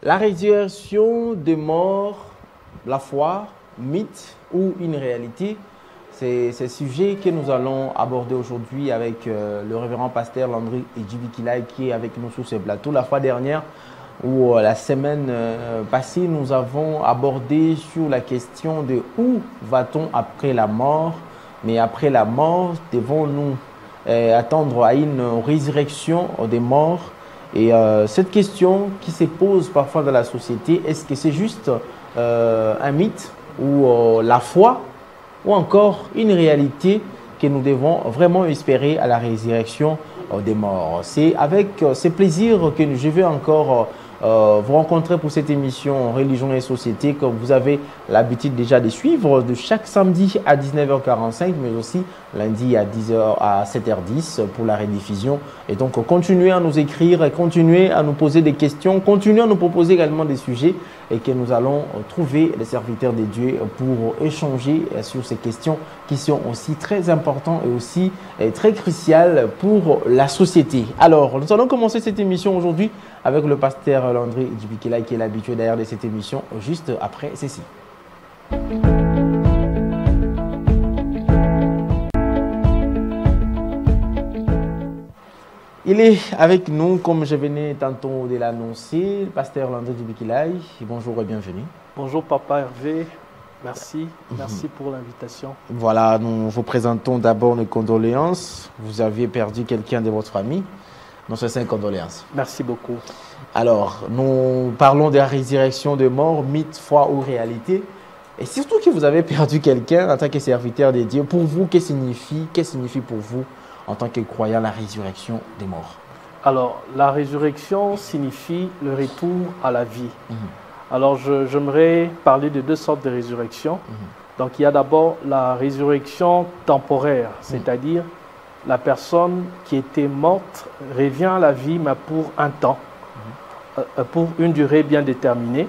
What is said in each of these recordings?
La résurrection des morts, la foi, mythe ou une réalité, c'est ce sujet que nous allons aborder aujourd'hui avec le révérend pasteur Landry Edjibikilai qui est avec nous sur ce plateau. La fois dernière ou la semaine passée, nous avons abordé sur la question de où va-t-on après la mort, mais après la mort, devons-nous attendre à une résurrection des morts? Et cette question qui se pose parfois dans la société, est-ce que c'est juste un mythe ou la foi ou encore une réalité que nous devons vraiment espérer à la résurrection des morts? C'est avec ce plaisir que je vais encore vous rencontrer pour cette émission Religion et Société que vous avez l'habitude déjà de suivre de chaque samedi à 19h45, mais aussi lundi à 10h à 7h10 pour la rediffusion. Et donc, continuez à nous écrire, et continuez à nous poser des questions, continuez à nous proposer également des sujets et que nous allons trouver les serviteurs de Dieu pour échanger sur ces questions qui sont aussi très importantes et aussi très cruciales pour la société. Alors, nous allons commencer cette émission aujourd'hui avec le pasteur Landry Edjibikilai qui est l'habitué d'ailleurs de cette émission juste après ceci. Il est avec nous, comme je venais tantôt de l'annoncer, le pasteur Landry Edjibikilai. Bonjour et bienvenue. Bonjour Papa Hervé, merci, merci pour l'invitation. Voilà, nous vous présentons d'abord nos condoléances. Vous aviez perdu quelqu'un de votre famille. Nos sincères condoléances. Merci beaucoup. Alors, nous parlons de la résurrection des morts, mythe, foi ou réalité. Et surtout que vous avez perdu quelqu'un en tant que serviteur de Dieu. Pour vous, qu'est-ce que signifie pour vous, en tant que croyant, la résurrection des morts? Alors, la résurrection signifie le retour à la vie. Alors, j'aimerais parler de deux sortes de résurrection. Donc, il y a d'abord la résurrection temporaire, c'est-à-dire la personne qui était morte revient à la vie, mais pour un temps, pour une durée bien déterminée.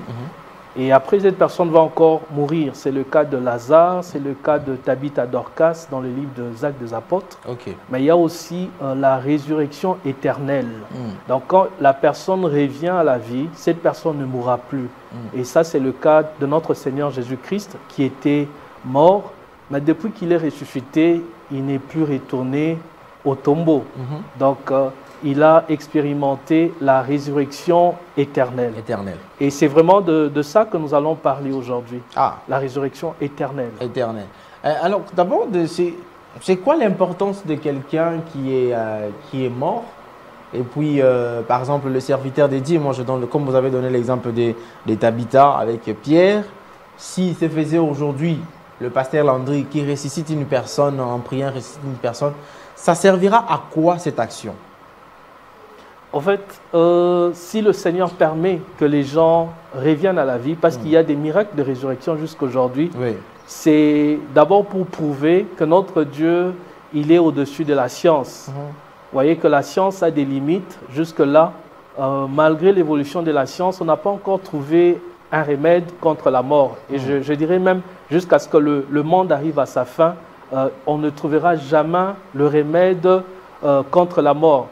Et après, cette personne va encore mourir. C'est le cas de Lazare, c'est le cas de Tabitha Dorcas dans le livre des Actes des Apôtres. Mais il y a aussi la résurrection éternelle. Donc, quand la personne revient à la vie, cette personne ne mourra plus. Et ça, c'est le cas de notre Seigneur Jésus-Christ qui était mort, mais depuis qu'il est ressuscité, il n'est plus retourné au tombeau. Donc, il a expérimenté la résurrection éternelle. Et c'est vraiment de ça que nous allons parler aujourd'hui. La résurrection éternelle. Alors, d'abord, c'est quoi l'importance de quelqu'un qui est mort? Et puis, par exemple, le serviteur de Dieu, moi, comme vous avez donné l'exemple de Tabitha avec Pierre, s'il se faisait aujourd'hui, le pasteur Landry qui ressuscite une personne en priant, ressuscite une personne, ça servira à quoi cette action? En fait, si le Seigneur permet que les gens reviennent à la vie, parce qu'il y a des miracles de résurrection jusqu'aujourd'hui, c'est d'abord pour prouver que notre Dieu, il est au-dessus de la science. Vous voyez que la science a des limites. Jusque-là, malgré l'évolution de la science, on n'a pas encore trouvé un remède contre la mort. Et je dirais même jusqu'à ce que le monde arrive à sa fin, on ne trouvera jamais le remède contre la mort.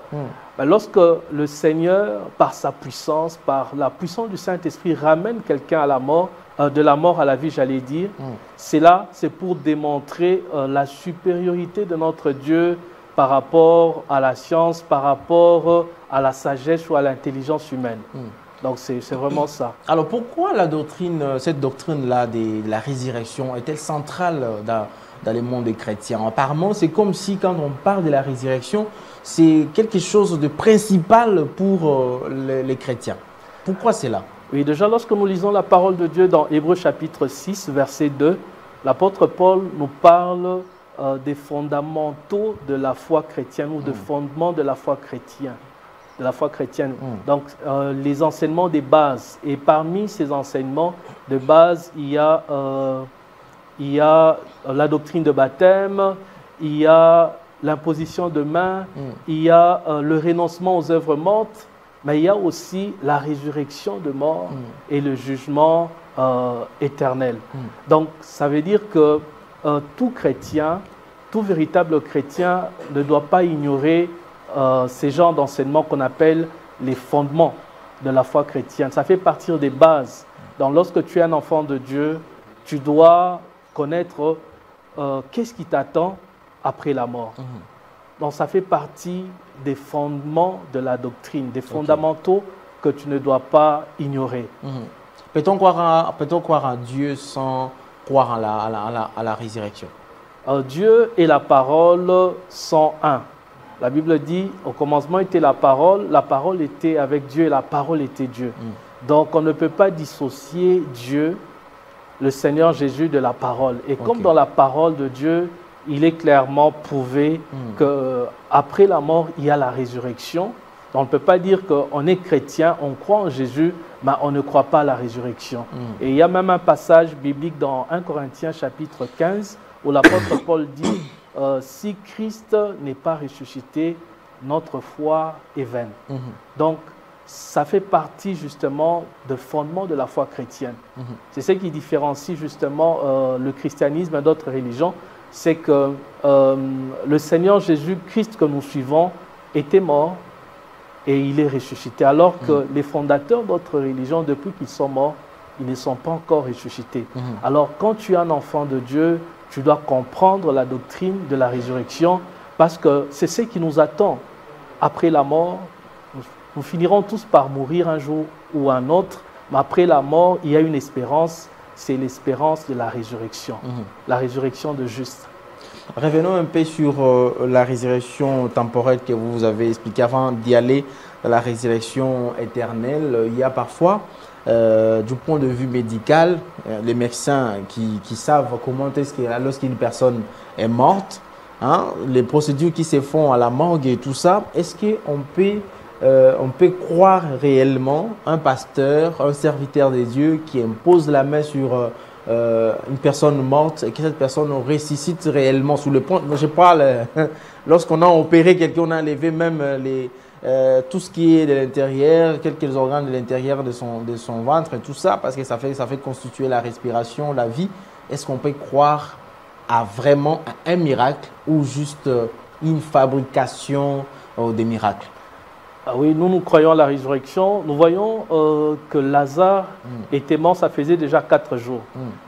Lorsque le Seigneur, par sa puissance, par la puissance du Saint-Esprit, ramène quelqu'un à la mort, de la mort à la vie, j'allais dire, c'est pour démontrer la supériorité de notre Dieu par rapport à la science, par rapport à la sagesse ou à l'intelligence humaine. Donc, c'est vraiment ça. Alors, pourquoi cette doctrine-là de la résurrection est-elle centrale dans le monde des chrétiens? Apparemment, c'est comme si quand on parle de la résurrection, c'est quelque chose de principal pour les chrétiens. Pourquoi c'est là? Oui, déjà, lorsque nous lisons la parole de Dieu dans Hébreux chapitre 6, verset 2, l'apôtre Paul nous parle des fondamentaux de la foi chrétienne ou des fondements de la foi chrétienne. Donc, les enseignements des bases. Et parmi ces enseignements de base, il y a la doctrine de baptême, il y a l'imposition de main, il y a le renoncement aux œuvres mortes, mais il y a aussi la résurrection de mort et le jugement éternel. Donc, ça veut dire que tout chrétien, tout véritable chrétien ne doit pas ignorer ces genres d'enseignements qu'on appelle les fondements de la foi chrétienne. Ça fait partie des bases. Donc, lorsque tu es un enfant de Dieu, tu dois connaître qu'est-ce qui t'attend après la mort. Donc, ça fait partie des fondements de la doctrine, des fondamentaux que tu ne dois pas ignorer. Peut-on croire en Dieu sans croire à la résurrection? Dieu et la parole sont un. La Bible dit, au commencement était la parole était avec Dieu et la parole était Dieu. Donc on ne peut pas dissocier Dieu, le Seigneur Jésus, de la parole. Et comme dans la parole de Dieu, il est clairement prouvé qu'après la mort, il y a la résurrection. Donc on ne peut pas dire qu'on est chrétien, on croit en Jésus, mais on ne croit pas à la résurrection. Et il y a même un passage biblique dans 1 Corinthiens chapitre 15 où l'apôtre Paul dit si Christ n'est pas ressuscité, notre foi est vaine. Donc, ça fait partie justement des fondements de la foi chrétienne. C'est ce qui différencie justement le christianisme d'autres religions, c'est que le Seigneur Jésus-Christ que nous suivons était mort et il est ressuscité, alors que les fondateurs d'autres religions, depuis qu'ils sont morts, ils ne sont pas encore ressuscités. Alors, quand tu es un enfant de Dieu, tu dois comprendre la doctrine de la résurrection parce que c'est ce qui nous attend. Après la mort, nous finirons tous par mourir un jour ou un autre, mais après la mort, il y a une espérance, c'est l'espérance de la résurrection, la résurrection de juste. Revenons un peu sur la résurrection temporelle que vous avez expliqué avant d'y aller dans la résurrection éternelle. Il y a parfois, du point de vue médical, les médecins qui savent comment est-ce que lorsqu'une personne est morte, hein, les procédures qui se font à la morgue et tout ça, est-ce qu'on peut croire réellement un pasteur, un serviteur de Dieu qui impose la main sur une personne morte et que cette personne ressuscite réellement sur le point? Je parle lorsqu'on a opéré quelqu'un, on a enlevé même tout ce qui est de l'intérieur, quelques organes de l'intérieur de son ventre et tout ça, parce que ça fait constituer la respiration, la vie. Est-ce qu'on peut croire à vraiment un miracle ou juste une fabrication des miracles? Ah oui, nous croyons à la résurrection. Nous voyons que Lazare était mort, ça faisait déjà 4 jours.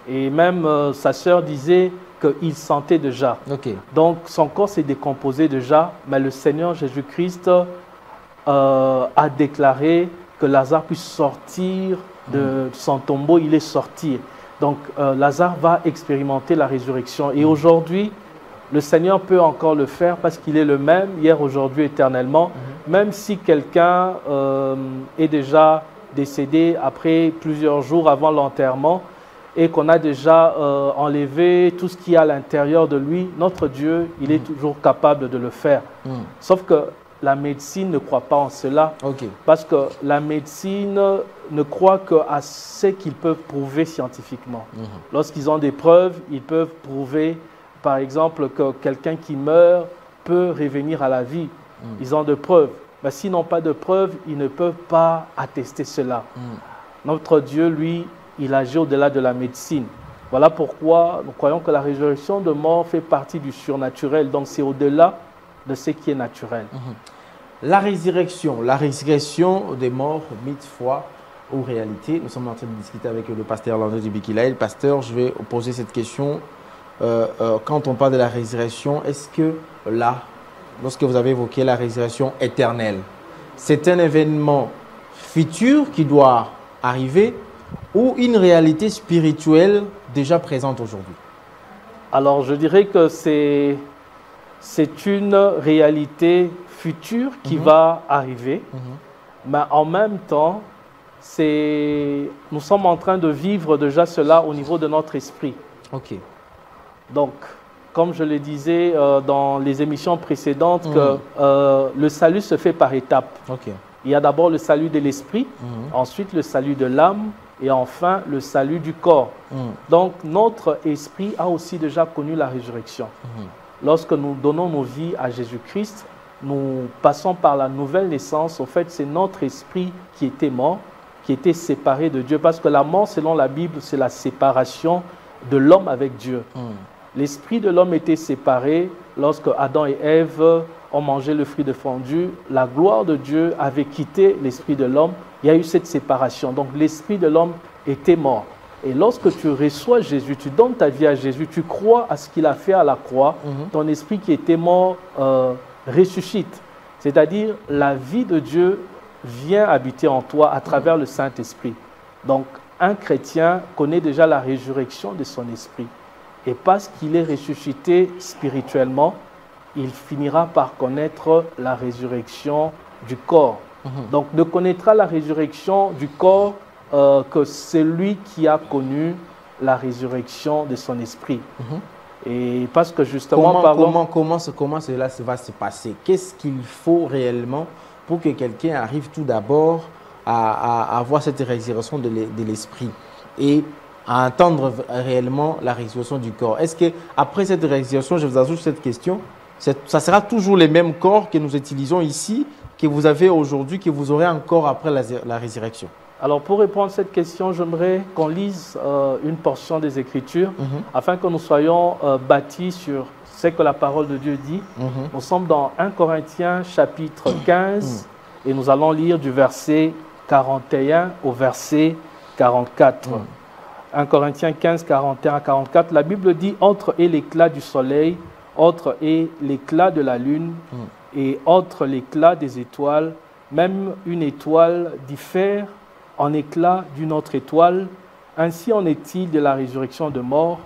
Et même sa sœur disait qu'il sentait déjà. Donc son corps s'est décomposé déjà, mais le Seigneur Jésus-Christ a déclaré que Lazare puisse sortir de son tombeau. Il est sorti. Donc Lazare va expérimenter la résurrection. Et aujourd'hui, le Seigneur peut encore le faire parce qu'il est le même, hier, aujourd'hui, éternellement. Même si quelqu'un est déjà décédé après plusieurs jours avant l'enterrement et qu'on a déjà enlevé tout ce qu'il y a à l'intérieur de lui, notre Dieu, il est toujours capable de le faire. Sauf que la médecine ne croit pas en cela. Parce que la médecine ne croit qu'à ce qu'ils peuvent prouver scientifiquement. Lorsqu'ils ont des preuves, ils peuvent prouver, par exemple, que quelqu'un qui meurt peut revenir à la vie. Ils ont des preuves. Mais s'ils n'ont pas de preuves, ils ne peuvent pas attester cela. Notre Dieu, lui, il agit au-delà de la médecine. Voilà pourquoi nous croyons que la résurrection de mort fait partie du surnaturel. Donc c'est au-delà de ce qui est naturel. La résurrection des morts, mythe, foi ou réalité. Nous sommes en train de discuter avec le pasteur Landry Dibikilaï. Pasteur, je vais poser cette question. Quand on parle de la résurrection, est-ce que là, lorsque vous avez évoqué la résurrection éternelle, c'est un événement futur qui doit arriver ou une réalité spirituelle déjà présente aujourd'hui? Alors, je dirais que c'est une réalité future qui va arriver, mais en même temps, nous sommes en train de vivre déjà cela au niveau de notre esprit. Donc, comme je le disais dans les émissions précédentes, que le salut se fait par étapes. Il y a d'abord le salut de l'esprit, ensuite le salut de l'âme et enfin le salut du corps. Donc, notre esprit a aussi déjà connu la résurrection. Lorsque nous donnons nos vies à Jésus-Christ, nous passons par la nouvelle naissance. Au fait, c'est notre esprit qui était mort, qui était séparé de Dieu. Parce que la mort, selon la Bible, c'est la séparation de l'homme avec Dieu. L'esprit de l'homme était séparé lorsque Adam et Ève ont mangé le fruit défendu. La gloire de Dieu avait quitté l'esprit de l'homme. il y a eu cette séparation. Donc l'esprit de l'homme était mort. Et lorsque tu reçois Jésus, tu donnes ta vie à Jésus, tu crois à ce qu'il a fait à la croix, ton esprit qui était mort ressuscite. C'est-à-dire la vie de Dieu vient habiter en toi à travers le Saint-Esprit. Donc un chrétien connaît déjà la résurrection de son esprit. Et parce qu'il est ressuscité spirituellement, il finira par connaître la résurrection du corps. Donc ne connaîtra la résurrection du corps que celui qui a connu la résurrection de son esprit. Et parce que justement, comment cela va se passer? Qu'est-ce qu'il faut réellement pour que quelqu'un arrive tout d'abord à avoir cette résurrection de l'esprit et à entendre réellement la résurrection du corps? Est-ce qu'après cette résurrection, je vous ajoute cette question, ça sera toujours les mêmes corps que nous utilisons ici, que vous avez aujourd'hui, que vous aurez encore après la résurrection? Alors, pour répondre à cette question, j'aimerais qu'on lise une portion des Écritures afin que nous soyons bâtis sur ce que la parole de Dieu dit. Nous sommes dans 1 Corinthiens chapitre 15 et nous allons lire du verset 41 au verset 44. 1 Corinthiens 15, 41 à 44, la Bible dit « Entre est l'éclat du soleil, autre est l'éclat de la lune, et autre l'éclat des étoiles. Même une étoile diffère en éclat d'une autre étoile. Ainsi en est-il de la résurrection de mort.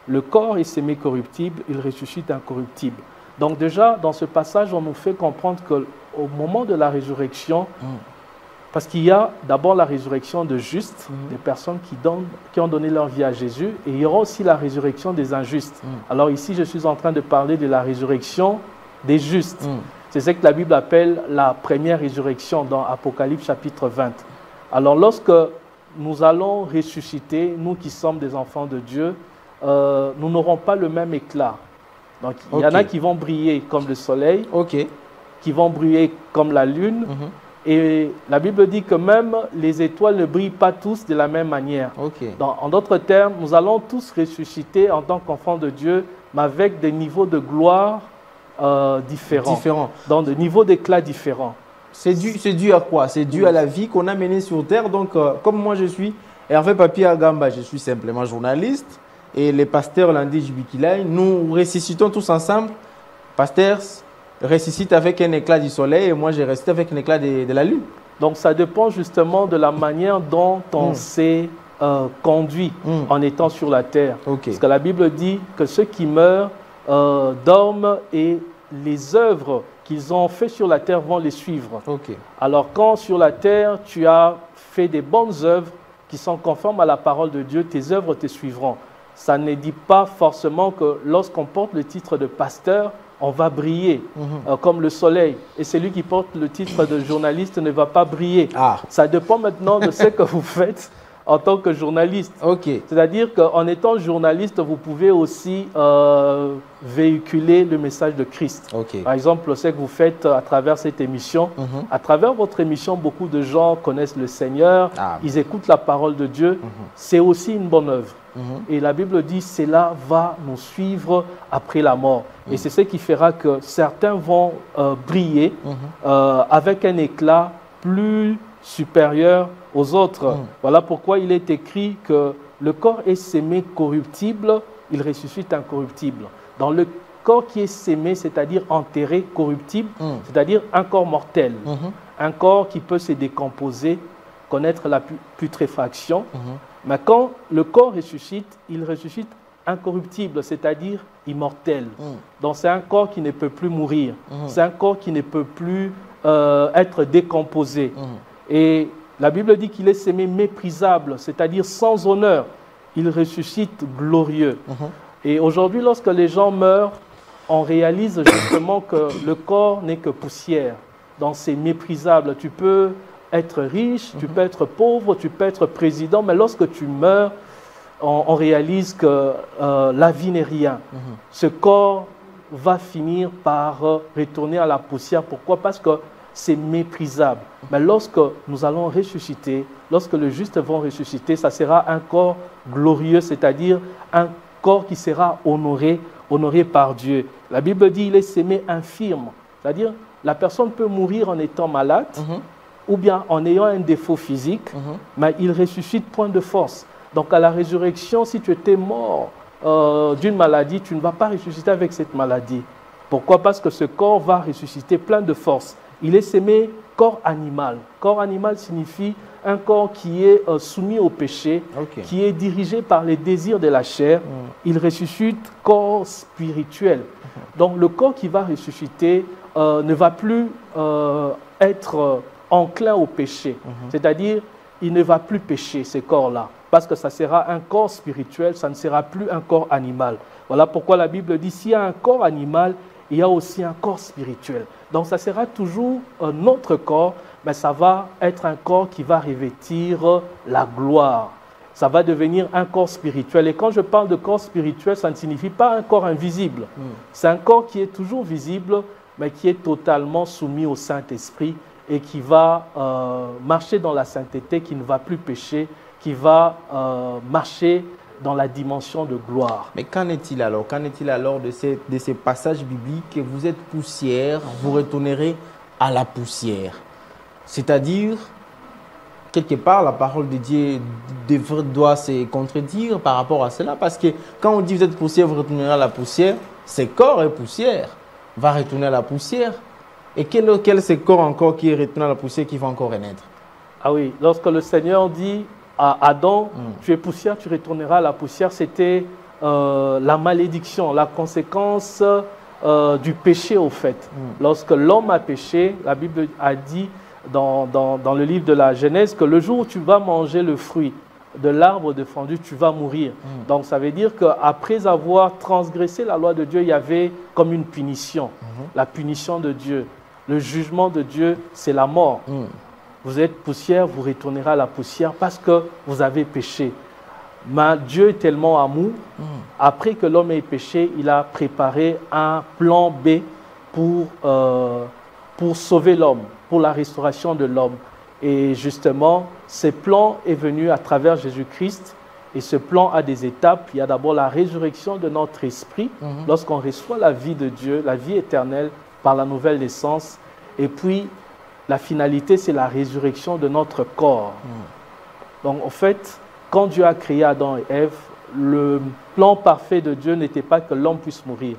Le corps est sémé corruptible, il ressuscite incorruptible. » Donc déjà, dans ce passage, on nous fait comprendre qu'au moment de la résurrection, parce qu'il y a d'abord la résurrection de justes, des personnes qui ont donné leur vie à Jésus, et il y aura aussi la résurrection des injustes. Alors ici, je suis en train de parler de la résurrection des justes. C'est ce que la Bible appelle la première résurrection dans Apocalypse chapitre 20. Alors lorsque nous allons ressusciter, nous qui sommes des enfants de Dieu, nous n'aurons pas le même éclat. Donc il y en a qui vont briller comme le soleil, qui vont briller comme la lune, et la Bible dit que même les étoiles ne brillent pas tous de la même manière. En d'autres termes, nous allons tous ressusciter en tant qu'enfants de Dieu, mais avec des niveaux de gloire différents. Dans des niveaux d'éclat différents. C'est dû à quoi? C'est dû à la vie qu'on a menée sur Terre. Donc, comme moi je suis Hervé Papi Agamba, je suis simplement journaliste. Et les pasteurs Landy Jibikilai, nous ressuscitons tous ensemble. Pasteur ressuscite avec un éclat du soleil et moi, j'ai ressuscité avec un éclat de la lune. Donc, ça dépend justement de la manière dont on s'est conduit en étant sur la terre. Parce que la Bible dit que ceux qui meurent dorment et les œuvres qu'ils ont faites sur la terre vont les suivre. Alors, quand sur la terre, tu as fait des bonnes œuvres qui sont conformes à la parole de Dieu, tes œuvres te suivront. Ça ne dit pas forcément que lorsqu'on porte le titre de pasteur, on va briller comme le soleil. Et celui qui porte le titre de journaliste ne va pas briller. Ça dépend maintenant de ce que vous faites en tant que journaliste. C'est-à-dire qu'en étant journaliste, vous pouvez aussi véhiculer le message de Christ. Par exemple, ce que vous faites à travers cette émission, à travers votre émission, beaucoup de gens connaissent le Seigneur, ils écoutent la parole de Dieu. C'est aussi une bonne œuvre. Et la Bible dit, cela va nous suivre après la mort. Et c'est ce qui fera que certains vont briller avec un éclat plus supérieur aux autres. Voilà pourquoi il est écrit que le corps est sémé corruptible, il ressuscite incorruptible. Dans le corps qui est sémé, c'est-à-dire enterré, corruptible, c'est-à-dire un corps mortel, un corps qui peut se décomposer, connaître la putréfaction. Mais quand le corps ressuscite, il ressuscite incorruptible, c'est-à-dire immortel. Donc c'est un corps qui ne peut plus mourir, c'est un corps qui ne peut plus être décomposé. Et la Bible dit qu'il est sémé méprisable, c'est-à-dire sans honneur. Il ressuscite glorieux. Et aujourd'hui, lorsque les gens meurent, on réalise justement que le corps n'est que poussière. Donc c'est méprisable. Tu peux être riche, tu peux être pauvre, tu peux être président, mais lorsque tu meurs, on réalise que la vie n'est rien. Ce corps va finir par retourner à la poussière. Pourquoi? Parce que c'est méprisable. Mais lorsque nous allons ressusciter, lorsque les justes vont ressusciter, ça sera un corps glorieux, c'est-à-dire un corps qui sera honoré par Dieu. La Bible dit qu'il est sémé infirme, c'est-à-dire la personne peut mourir en étant malade, ou bien en ayant un défaut physique, mais il ressuscite point de force. Donc à la résurrection, si tu étais mort d'une maladie, tu ne vas pas ressusciter avec cette maladie. Pourquoi? Parce que ce corps va ressusciter plein de force. Il est semé corps animal. Corps animal signifie un corps qui est soumis au péché, qui est dirigé par les désirs de la chair. Il ressuscite corps spirituel. Donc le corps qui va ressusciter ne va plus être enclin au péché. C'est-à-dire, il ne va plus pécher, ce corps-là. Parce que ça sera un corps spirituel, ça ne sera plus un corps animal. Voilà pourquoi la Bible dit, s'il y a un corps animal, il y a aussi un corps spirituel. Donc ça sera toujours notre corps, mais ça va être un corps qui va revêtir la gloire. Ça va devenir un corps spirituel. Et quand je parle de corps spirituel, ça ne signifie pas un corps invisible. C'est un corps qui est toujours visible, mais qui est totalement soumis au Saint-Esprit et qui va marcher dans la sainteté, qui ne va plus pécher, qui va marcher dans la dimension de gloire. Mais qu'en est-il alors? Qu'en est-il alors de ces passages bibliques? Vous êtes poussière, vous retournerez à la poussière. C'est-à-dire, quelque part, la parole de Dieu doit se contredire par rapport à cela. Parce que quand on dit vous êtes poussière, vous retournerez à la poussière, ce corps est poussière, va retourner à la poussière. Et quel est ce corps encore qui est retourné à la poussière, qui va encore renaître? Ah oui, lorsque le Seigneur dit à Adam, tu es poussière, tu retourneras à la poussière, c'était la malédiction, la conséquence du péché au fait. Lorsque l'homme a péché, la Bible a dit dans le livre de la Genèse que le jour où tu vas manger le fruit de l'arbre défendu, tu vas mourir. Donc ça veut dire qu'après avoir transgressé la loi de Dieu, il y avait comme une punition. La punition de Dieu, le jugement de Dieu, c'est la mort. Vous êtes poussière, vous retournerez à la poussière parce que vous avez péché. Mais Dieu est tellement amour, après que l'homme ait péché, il a préparé un plan B pour sauver l'homme, pour la restauration de l'homme. Et justement, ce plan est venu à travers Jésus-Christ. Et ce plan a des étapes. Il y a d'abord la résurrection de notre esprit, lorsqu'on reçoit la vie de Dieu, la vie éternelle par la nouvelle naissance. Et puis, la finalité, c'est la résurrection de notre corps. Donc, en fait, quand Dieu a créé Adam et Ève, le plan parfait de Dieu n'était pas que l'homme puisse mourir.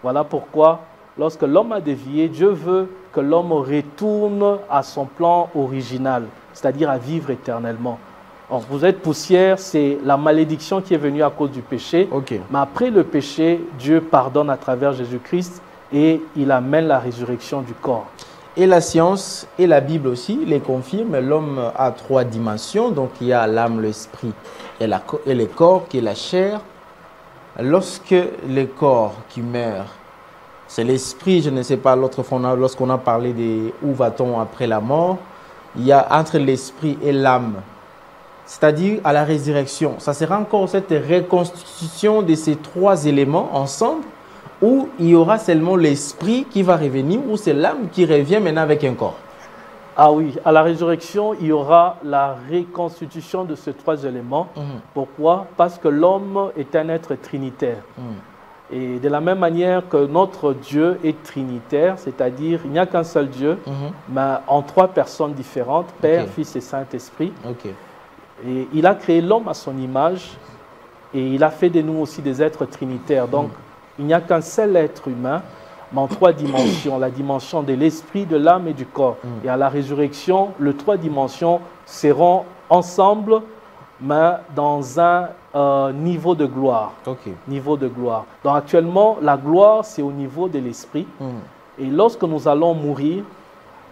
Voilà pourquoi, lorsque l'homme a dévié, Dieu veut que l'homme retourne à son plan original, c'est-à-dire à vivre éternellement. Alors, vous êtes poussière, c'est la malédiction qui est venue à cause du péché. Mais après le péché, Dieu pardonne à travers Jésus-Christ et il amène la résurrection du corps. Et la science et la Bible aussi les confirment. L'homme a 3 dimensions. Donc il y a l'âme, l'esprit et le corps qui est la chair. Lorsque le corps qui meurt, c'est l'esprit, je ne sais pas, l'autre fois lorsqu'on a parlé de où va-t-on après la mort, il y a entre l'esprit et l'âme, c'est-à-dire à la résurrection. Ça sera encore cette reconstitution de ces 3 éléments ensemble, où il y aura seulement l'esprit qui va revenir, ou c'est l'âme qui revient maintenant avec un corps? Ah oui, à la résurrection, il y aura la reconstitution de ces 3 éléments. Pourquoi? Parce que l'homme est un être trinitaire. Et de la même manière que notre Dieu est trinitaire, c'est-à-dire il n'y a qu'un seul Dieu, mais en 3 personnes différentes, Père, Fils et Saint-Esprit. Et il a créé l'homme à son image et il a fait de nous aussi des êtres trinitaires. Donc, il n'y a qu'un seul être humain, mais en 3 dimensions, la dimension de l'esprit, de l'âme et du corps. Et à la résurrection, les 3 dimensions seront ensemble, mais dans un niveau de gloire. Niveau de gloire. Donc actuellement, la gloire, c'est au niveau de l'esprit. Et lorsque nous allons mourir,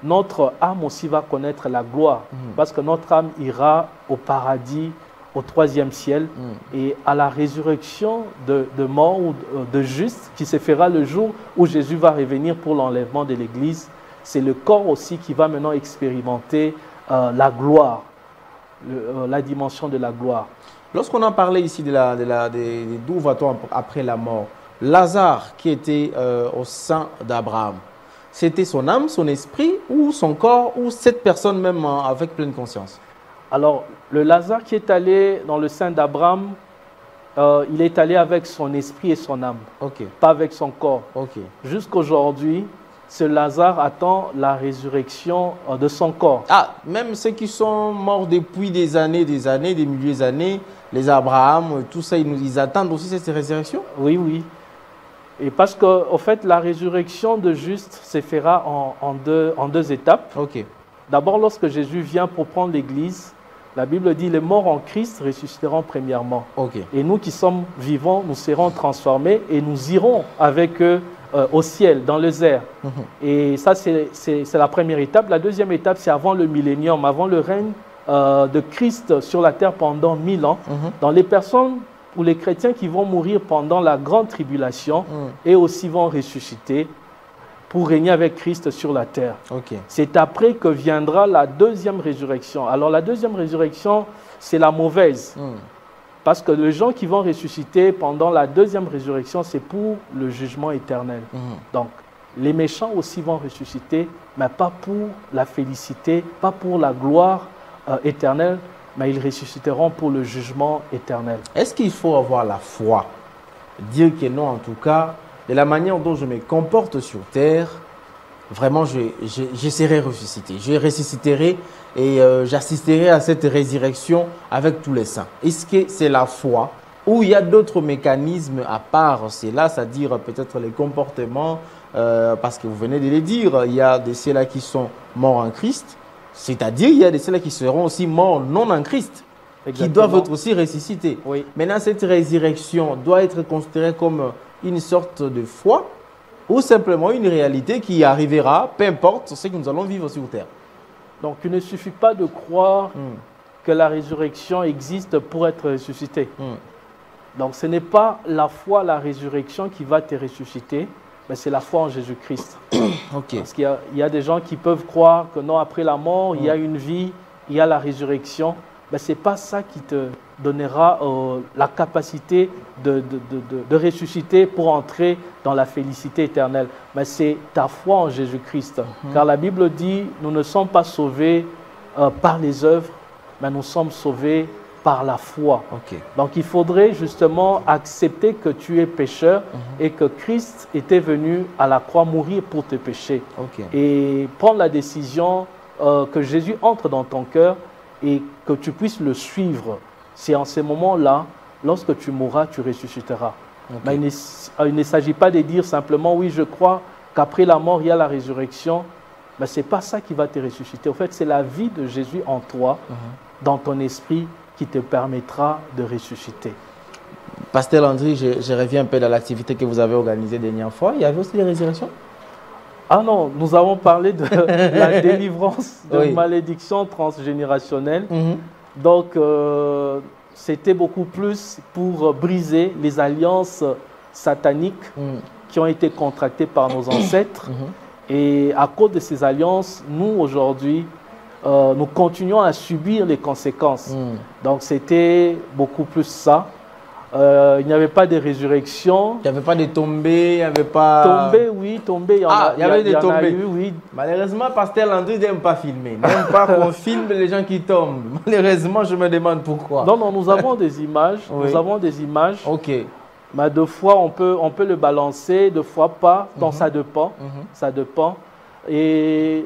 notre âme aussi va connaître la gloire. Parce que notre âme ira au paradis, au 3e ciel, et à la résurrection de mort ou de juste qui se fera le jour où Jésus va revenir pour l'enlèvement de l'Église. C'est le corps aussi qui va maintenant expérimenter la gloire, la dimension de la gloire. Lorsqu'on a parlé ici d'où va-t-on après la mort, Lazare qui était au sein d'Abraham, c'était son âme, son esprit ou son corps ou cette personne même avec pleine conscience? Alors, le Lazare qui est allé dans le sein d'Abraham, il est allé avec son esprit et son âme, pas avec son corps. Jusqu'aujourd'hui, ce Lazare attend la résurrection de son corps. Ah, même ceux qui sont morts depuis des années, des milliers d'années, les Abraham, tout ça, ils attendent aussi cette résurrection? Oui, oui. Et parce qu'en fait, la résurrection de juste se fera en deux étapes. Ok. D'abord, lorsque Jésus vient pour prendre l'Église, la Bible dit, les morts en Christ ressusciteront premièrement. Ok. Et nous qui sommes vivants, nous serons transformés et nous irons avec eux au ciel, dans les airs. Et ça, c'est la première étape. La deuxième étape, c'est avant le millénium, avant le règne de Christ sur la terre pendant 1000 ans. Dans les personnes ou les chrétiens qui vont mourir pendant la grande tribulation et aussi vont ressusciter pour régner avec Christ sur la terre. Ok. C'est après que viendra la deuxième résurrection. Alors la deuxième résurrection, c'est la mauvaise. Parce que les gens qui vont ressusciter pendant la deuxième résurrection, c'est pour le jugement éternel. Donc, les méchants aussi vont ressusciter, mais pas pour la félicité, pas pour la gloire éternelle, mais ils ressusciteront pour le jugement éternel. Est-ce qu'il faut avoir la foi? Dire que non, en tout cas, de la manière dont je me comporte sur terre, vraiment, je serai ressuscité. Je ressusciterai et j'assisterai à cette résurrection avec tous les saints. Est-ce que c'est la foi ou il y a d'autres mécanismes à part cela, c'est-à-dire peut-être les comportements, parce que vous venez de le dire, il y a de ceux-là qui sont morts en Christ, c'est-à-dire il y a de ceux-là qui seront aussi morts non en Christ, qui doivent être aussi ressuscités. Oui. Maintenant, cette résurrection doit être considérée comme une sorte de foi ou simplement une réalité qui arrivera, peu importe ce que nous allons vivre sur terre. Donc, il ne suffit pas de croire que la résurrection existe pour être ressuscité. Donc, ce n'est pas la foi, la résurrection qui va te ressusciter, mais c'est la foi en Jésus-Christ. Ok. Parce qu'il y a des gens qui peuvent croire que non, après la mort, il y a une vie, il y a la résurrection. Mais ce n'est pas ça qui te donnera la capacité de ressusciter pour entrer dans la félicité éternelle. Mais c'est ta foi en Jésus-Christ. Car la Bible dit, nous ne sommes pas sauvés par les œuvres, mais nous sommes sauvés par la foi. Ok. Donc il faudrait justement accepter que tu es pécheur et que Christ était venu à la croix mourir pour tes péchés. Ok. Et prendre la décision que Jésus entre dans ton cœur et que tu puisses le suivre. C'est en ces moments-là, lorsque tu mourras, tu ressusciteras. Ok. Mais il ne s'agit pas de dire simplement, oui, je crois qu'après la mort, il y a la résurrection. Mais ce n'est pas ça qui va te ressusciter. En fait, c'est la vie de Jésus en toi, dans ton esprit, qui te permettra de ressusciter. Pasteur Landry, je reviens un peu dans l'activité que vous avez organisée la dernière fois. Il y avait aussi les résurrections? Ah non, nous avons parlé de la délivrance de malédictions transgénérationnelles. Donc, c'était beaucoup plus pour briser les alliances sataniques qui ont été contractées par nos ancêtres. Et à cause de ces alliances, nous, aujourd'hui, nous continuons à subir les conséquences. Donc, c'était beaucoup plus ça. Il n'y avait pas de résurrection. Il n'y avait pas de tombées, il n'y avait pas... Tombées, oui, tombées, il y en a, il y avait des tombées. Oui. Malheureusement, Pasteur Landry n'aime pas filmer. N'aime pas qu'on filme les gens qui tombent. Malheureusement, je me demande pourquoi. Non, nous avons des images. Nous avons des images. Ok. Mais deux fois, on peut le balancer, deux fois pas. Donc, ça dépend. Ça dépend. Et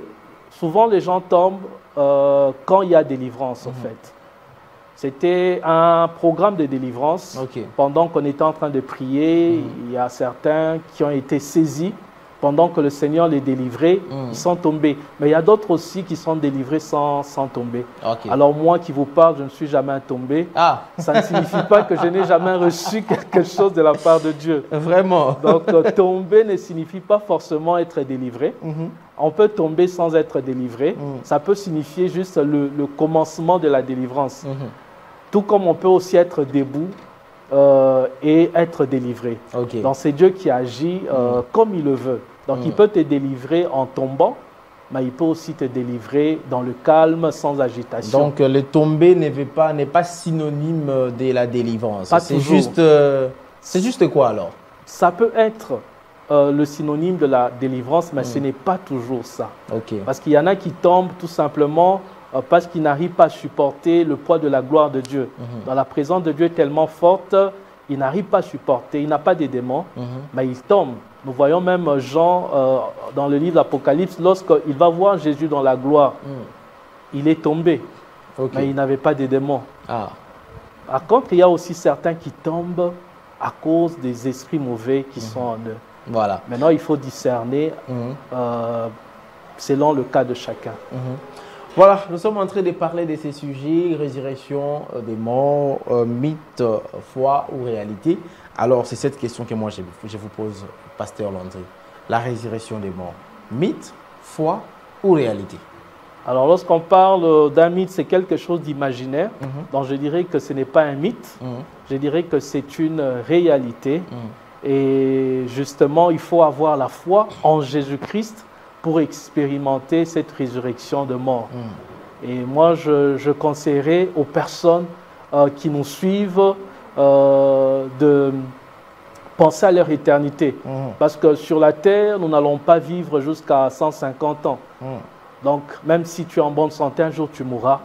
souvent, les gens tombent quand il y a délivrance, en fait. C'était un programme de délivrance. Pendant qu'on était en train de prier, il y a certains qui ont été saisis. Pendant que le Seigneur les délivrait, ils sont tombés. Mais il y a d'autres aussi qui sont délivrés sans tomber. Alors moi qui vous parle, je ne suis jamais tombé. Ça ne signifie pas que je n'ai jamais reçu quelque chose de la part de Dieu. Vraiment. Donc tomber ne signifie pas forcément être délivré. On peut tomber sans être délivré. Ça peut signifier juste le commencement de la délivrance. Tout comme on peut aussi être debout et être délivré. Donc c'est Dieu qui agit comme il le veut. Donc il peut te délivrer en tombant, mais il peut aussi te délivrer dans le calme, sans agitation. Donc le tomber n'est pas synonyme de la délivrance. C'est juste quoi alors? Ça peut être le synonyme de la délivrance, mais ce n'est pas toujours ça. Parce qu'il y en a qui tombent tout simplement parce qu'ils n'arrivent pas à supporter le poids de la gloire de Dieu. Dans la présence de Dieu est tellement forte il n'arrive pas à supporter, il n'a pas de démons, mais il tombe. Nous voyons même Jean dans le livre d'Apocalypse, lorsqu'il va voir Jésus dans la gloire, il est tombé, mais il n'avait pas de démons. Par contre, il y a aussi certains qui tombent à cause des esprits mauvais qui sont en eux. Voilà. Maintenant, il faut discerner selon le cas de chacun. Voilà, nous sommes en train de parler de ces sujets, résurrection des morts, mythe, foi ou réalité. Alors, c'est cette question que moi je vous pose, Pasteur Landry. La résurrection des morts, mythe, foi ou réalité? Alors, lorsqu'on parle d'un mythe, c'est quelque chose d'imaginaire. Donc, je dirais que ce n'est pas un mythe. Je dirais que c'est une réalité. Et justement, il faut avoir la foi en Jésus-Christ pour expérimenter cette résurrection de mort. Et moi, je conseillerais aux personnes qui nous suivent de penser à leur éternité. Parce que sur la terre, nous n'allons pas vivre jusqu'à 150 ans. Donc, même si tu es en bonne santé, un jour tu mourras.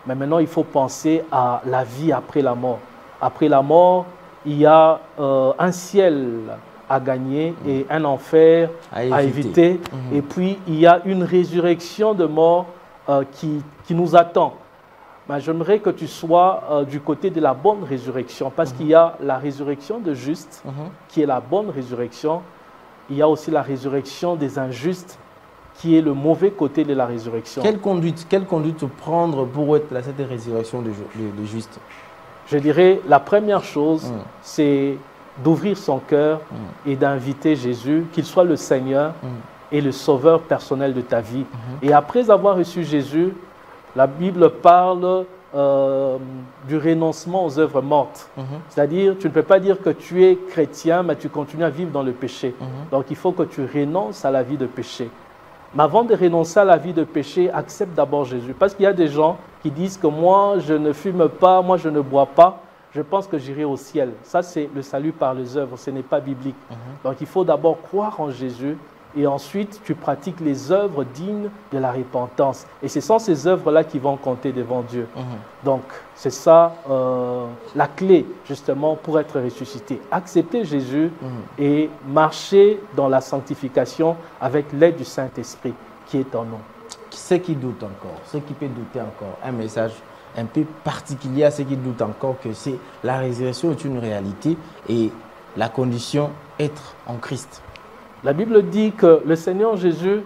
Mais maintenant, il faut penser à la vie après la mort. Après la mort, il y a un ciel à gagner et un enfer à éviter. Et puis, il y a une résurrection de mort qui nous attend. Mais j'aimerais que tu sois du côté de la bonne résurrection, parce qu'il y a la résurrection de justes, qui est la bonne résurrection. Il y a aussi la résurrection des injustes, qui est le mauvais côté de la résurrection. Quelle conduite prendre pour être à cette résurrection de justes? Je dirais, la première chose, c'est d'ouvrir son cœur et d'inviter Jésus, qu'il soit le Seigneur et le Sauveur personnel de ta vie. Et après avoir reçu Jésus, la Bible parle du renoncement aux œuvres mortes. C'est-à-dire, tu ne peux pas dire que tu es chrétien, mais tu continues à vivre dans le péché. Donc, il faut que tu renonces à la vie de péché. Mais avant de renoncer à la vie de péché, accepte d'abord Jésus. Parce qu'il y a des gens qui disent que moi, je ne fume pas, moi, je ne bois pas, je pense que j'irai au ciel. Ça, c'est le salut par les œuvres, ce n'est pas biblique. Donc, il faut d'abord croire en Jésus et ensuite, tu pratiques les œuvres dignes de la repentance. Et ce sont ces œuvres-là qui vont compter devant Dieu. Donc, c'est ça la clé, justement, pour être ressuscité. Accepter Jésus et marcher dans la sanctification avec l'aide du Saint-Esprit qui est en nous. Ceux qui doutent encore, ceux qui peuvent douter encore, un message un peu particulier à ceux qui doutent encore que la résurrection est une réalité et la condition être en Christ. La Bible dit que le Seigneur Jésus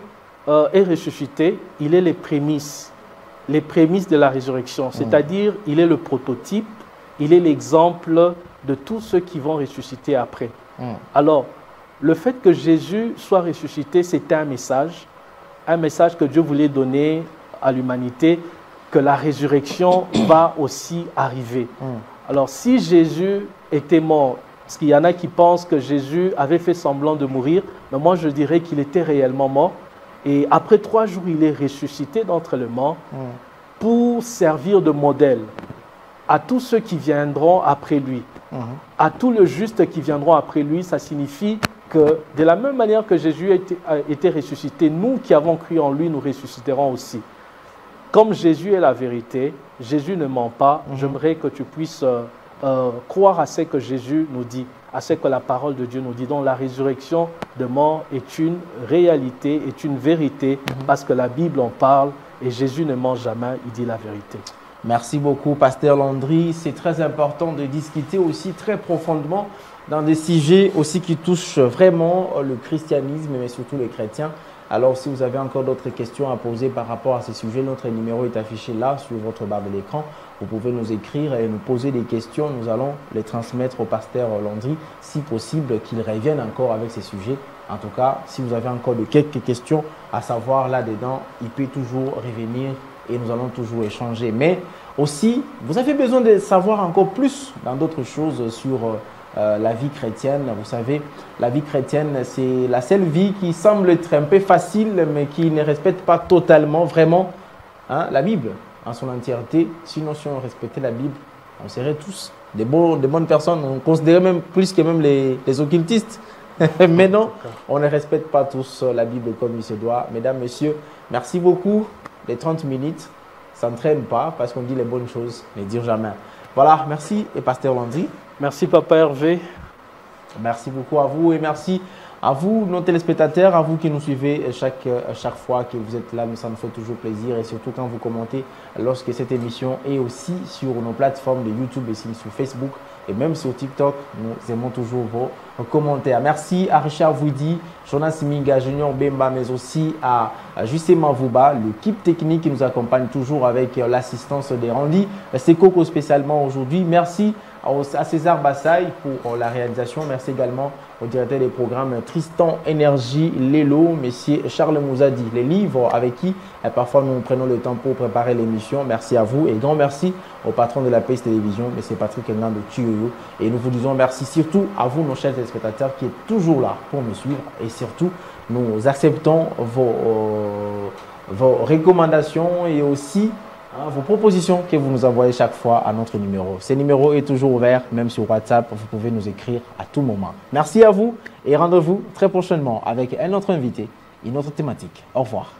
est ressuscité, il est les prémices de la résurrection, c'est-à-dire il est le prototype, il est l'exemple de tous ceux qui vont ressusciter après. Alors, le fait que Jésus soit ressuscité, c'était un message que Dieu voulait donner à l'humanité, que la résurrection va aussi arriver. Alors, si Jésus était mort, parce qu'il y en a qui pensent que Jésus avait fait semblant de mourir, mais moi je dirais qu'il était réellement mort. Et après 3 jours, il est ressuscité d'entre les morts pour servir de modèle à tous ceux qui viendront après lui. À tous les justes qui viendront après lui, ça signifie que de la même manière que Jésus a été ressuscité, nous qui avons cru en lui, nous ressusciterons aussi. Comme Jésus est la vérité, Jésus ne ment pas, j'aimerais que tu puisses croire à ce que Jésus nous dit, à ce que la parole de Dieu nous dit. Donc la résurrection de mort est une réalité, est une vérité, parce que la Bible en parle et Jésus ne ment jamais, il dit la vérité. Merci beaucoup, Pasteur Landry. C'est très important de discuter aussi très profondément dans des sujets aussi qui touchent vraiment le christianisme, mais surtout les chrétiens. Alors, si vous avez encore d'autres questions à poser par rapport à ces sujets, notre numéro est affiché là sur votre barre de l'écran. Vous pouvez nous écrire et nous poser des questions. Nous allons les transmettre au pasteur Landry, si possible qu'il revienne encore avec ces sujets. En tout cas, si vous avez encore quelques questions à savoir là-dedans, il peut toujours revenir et nous allons toujours échanger. Mais aussi, vous avez besoin de savoir encore plus dans d'autres choses sur la vie chrétienne. Vous savez, la vie chrétienne, c'est la seule vie qui semble être un peu facile, mais qui ne respecte pas totalement, vraiment, la Bible en son entièreté. Sinon, si on respectait la Bible, on serait tous des bonnes personnes. On considérait même plus que même les occultistes. Mais non, on ne respecte pas tous la Bible comme il se doit. Mesdames, messieurs, merci beaucoup. Les 30 minutes, ça ne traîne pas parce qu'on dit les bonnes choses, ne dire jamais. Voilà, merci et pasteur Landry. Merci Papa Hervé. Merci beaucoup à vous et merci à vous, nos téléspectateurs, à vous qui nous suivez chaque fois que vous êtes là. Ça nous fait toujours plaisir et surtout quand vous commentez lorsque cette émission est aussi sur nos plateformes de YouTube et sur Facebook et même sur TikTok. Nous aimons toujours vos commentaires. Merci à Richard Vouidi, Jonas Siminga, Junior Bemba, mais aussi à Justin Mavouba, l'équipe technique qui nous accompagne toujours avec l'assistance des Randy. C'est Coco spécialement aujourd'hui. Merci à César Bassaï pour la réalisation. Merci également au directeur des programmes Tristan Énergie Lélo, Monsieur Charles Mouzadi, les livres avec qui parfois nous prenons le temps pour préparer l'émission. Merci à vous et grand merci au patron de la PS Télévision, M. Patrick Ngando Tuyoyo. Et nous vous disons merci surtout à vous, nos chers téléspectateurs, qui êtes toujours là pour nous suivre. Et surtout, nous acceptons vos recommandations et aussi vos propositions que vous nous envoyez chaque fois à notre numéro. Ce numéro est toujours ouvert, même sur WhatsApp. Vous pouvez nous écrire à tout moment. Merci à vous et rendez-vous très prochainement avec un autre invité, une autre thématique. Au revoir.